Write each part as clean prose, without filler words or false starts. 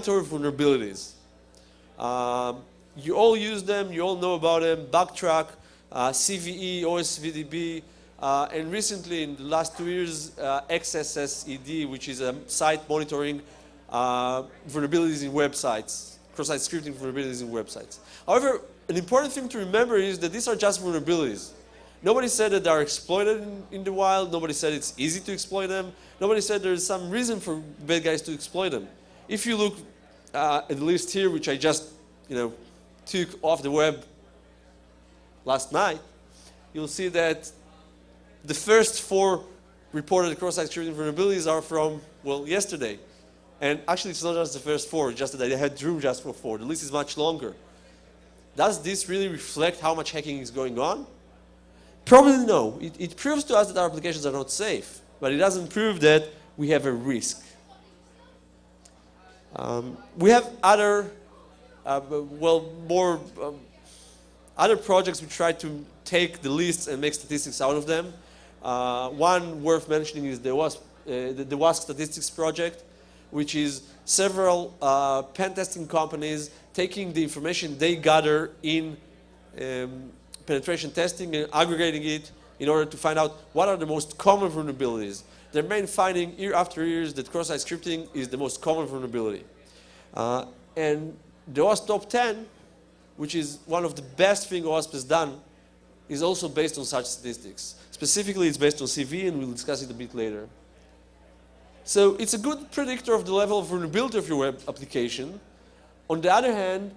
monitor vulnerabilities. You all use them, you all know about them, Backtrack, CVE, OSVDB, and recently in the last 2 years, XSSED, which is a site monitoring vulnerabilities in websites, cross-site scripting vulnerabilities in websites. However, an important thing to remember is that these are just vulnerabilities. Nobody said that they are exploited in the wild. Nobody said it's easy to exploit them. Nobody said there's some reason for bad guys to exploit them. If you look at the list here, which I just took off the web last night, you'll see that the first 4 reported cross-site scripting vulnerabilities are from, well, yesterday. And actually, it's not just the first 4, just that I had room just for 4. The list is much longer. Does this really reflect how much hacking is going on? Probably no. It proves to us that our applications are not safe, but it doesn't prove that we have a risk. We have other, other projects which try to take the lists and make statistics out of them. One worth mentioning is the Wasc statistics project, which is several pen testing companies taking the information they gather in penetration testing and aggregating it in order to find out what are the most common vulnerabilities. Their main finding year after year is that cross-site scripting is the most common vulnerability. And the Owasp top 10, which is one of the best things Owasp has done, is also based on such statistics. Specifically, it's based on CV, and we'll discuss it a bit later. So it's a good predictor of the level of vulnerability of your web application. On the other hand,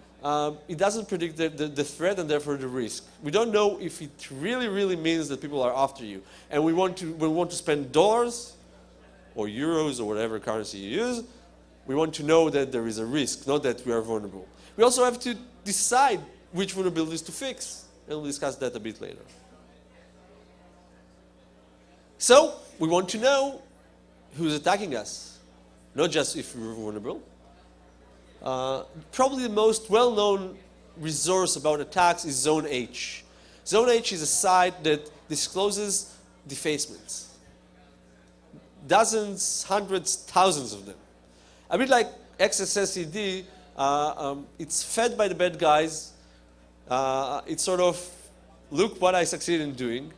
it doesn't predict the threat and therefore the risk. We don't know if it really means that people are after you. And we want to spend dollars or euros or whatever currency you use. We want to know that there is a risk, not that we are vulnerable. We also have to decide which vulnerabilities to fix. And we'll discuss that a bit later. So we want to know who's attacking us, not just if we're vulnerable. Probably the most well-known resource about attacks is Zone H. Zone H is a site that discloses defacements. Dozens, hundreds, thousands of them. A bit like XSSED, it's fed by the bad guys. It's sort of, look what I succeeded in doing.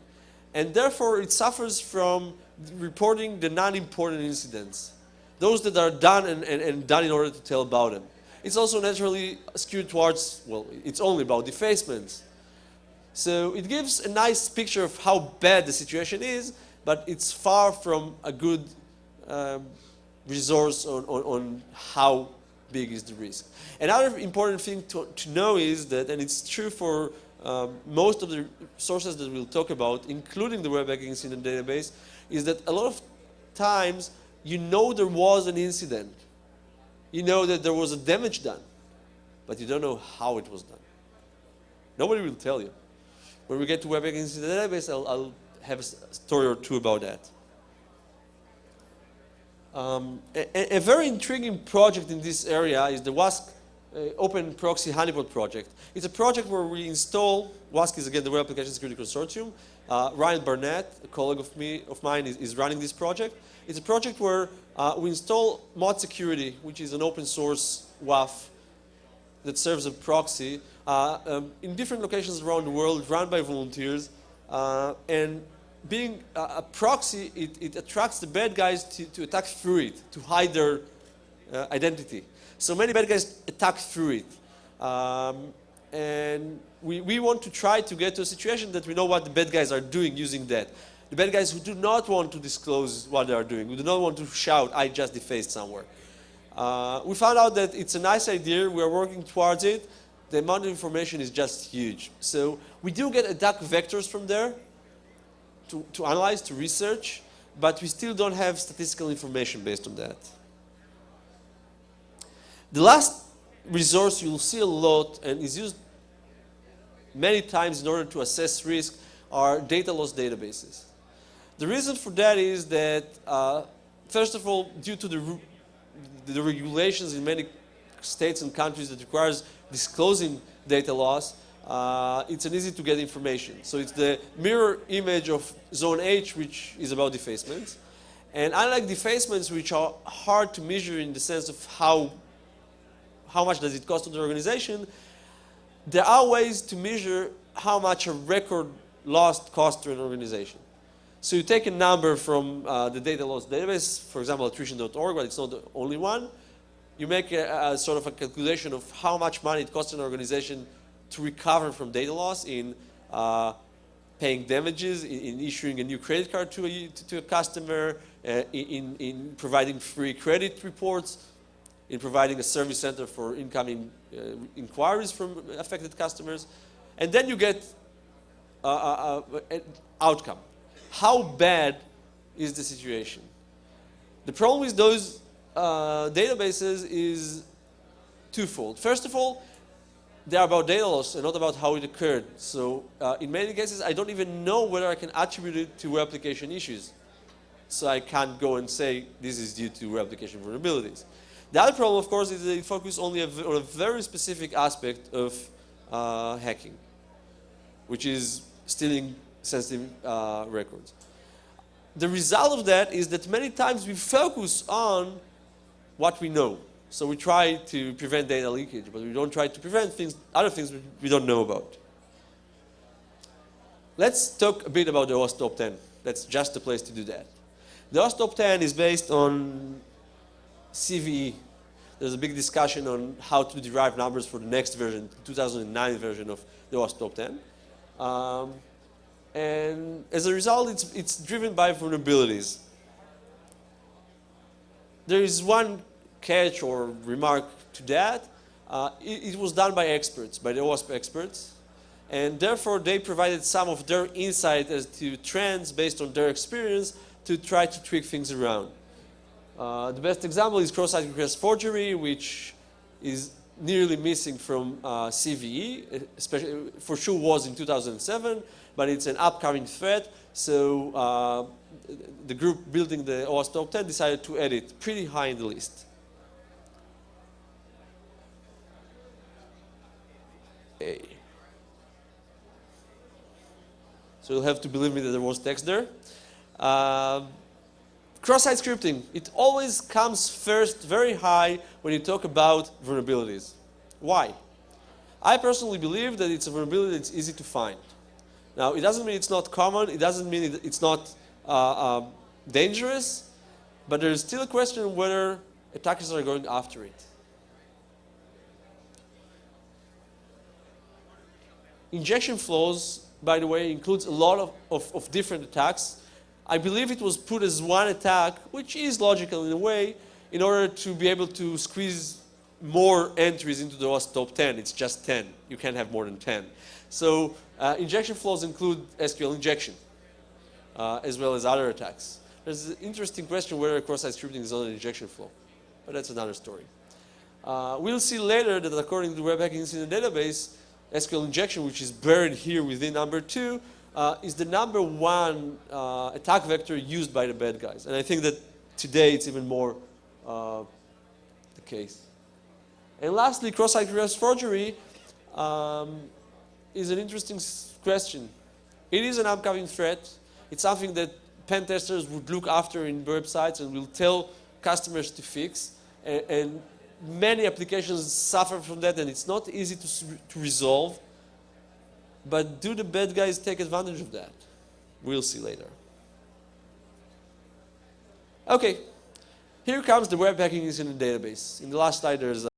And therefore, it suffers from reporting the non-important incidents. Those that are done and done in order to tell about them. It's also naturally skewed towards, well, it's only about defacements. So it gives a nice picture of how bad the situation is, but it's far from a good resource on how big is the risk. Another important thing to know is that, and it's true for most of the sources that we'll talk about, including the Web Hacking Incident Database, is that a lot of times you know there was an incident. You know that there was a damage done, but you don't know how it was done. Nobody will tell you. When we get to Web Hacking Incident Database, I'll have a story or two about that. A very intriguing project in this area is the Wasc Open Proxy Honeypot project. It's a project where we install, Wasc is again the Web Application Security Consortium. Ryan Barnett, a colleague of mine, is running this project. It's a project where we install Mod Security, which is an open source WAF that serves a proxy in different locations around the world, run by volunteers. And being a proxy, it attracts the bad guys to attack through it, to hide their identity. So many bad guys attack through it. And we want to try to get to a situation that we know what the bad guys are doing using that. The bad guys who do not want to disclose what they are doing, who do not want to shout, I just defaced somewhere. We found out that it's a nice idea, we are working towards it. The amount of information is just huge. So we do get attack vectors from there to analyze, to research, but we still don't have statistical information based on that. The last resource you'll see a lot and is used many times in order to assess risk are data loss databases. The reason for that is that, first of all, due to the regulations in many states and countries that requires disclosing data loss, it's an easy to get information. So it's the mirror image of Zone H, which is about defacements. And unlike defacements, which are hard to measure in the sense of how how much does it cost to the organization, there are ways to measure how much a record lost costs to an organization. So you take a number from the data loss database, for example, attrition.org, but it's not the only one. You make a sort of a calculation of how much money it costs an organization to recover from data loss in paying damages, in issuing a new credit card to a customer, in providing free credit reports, in providing a service center for incoming inquiries from affected customers. And then you get an outcome. How bad is the situation? The problem with those databases is twofold. First of all, they are about data loss and not about how it occurred. So in many cases, I don't even know whether I can attribute it to replication issues. So I can't go and say this is due to replication vulnerabilities. The other problem, of course, is that they focus only on a very specific aspect of hacking, which is stealing sensitive records. The result of that is that many times we focus on what we know. So we try to prevent data leakage, but we don't try to prevent other things we don't know about. Let's talk a bit about the Wasp Top 10. That's just the place to do that. The Wasp Top 10 is based on CVE. There's a big discussion on how to derive numbers for the next version, 2009 version of the Wasp Top 10. And as a result, it's driven by vulnerabilities. There is one catch or remark to that. It was done by experts, by the Wasp experts. And therefore, they provided some of their insight as to trends based on their experience to try to tweak things around. The best example is cross-site request forgery, which is nearly missing from CVE, especially for sure was in 2007, but it's an upcoming threat. So the group building the Wasp Top 10 decided to add it pretty high in the list. So you'll have to believe me that there was text there. Cross-site scripting, it always comes first very high when you talk about vulnerabilities. Why? I personally believe that it's a vulnerability that's easy to find. Now, it doesn't mean it's not common, it doesn't mean it's not dangerous, but there's still a question whether attackers are going after it. Injection flows, by the way, includes a lot of different attacks. I believe it was put as one attack, which is logical in a way, in order to be able to squeeze more entries into the Wasp Top 10. It's just 10. You can't have more than 10. So injection flows include SQL injection, as well as other attacks. There's an interesting question whether cross-site scripting is not an injection flow, but that's another story. We'll see later that according to the Web Hacking Incident Database, SQL injection, which is buried here within number 2, is the #1 attack vector used by the bad guys. And I think that today it's even more the case. And lastly, cross-site reverse forgery is an interesting question. It is an upcoming threat. It's something that pen testers would look after in websites and will tell customers to fix. And many applications suffer from that, and it's not easy to resolve. But do the bad guys take advantage of that? We'll see later. Okay, here comes the Web Hacking Incident Database. In the last slide, there's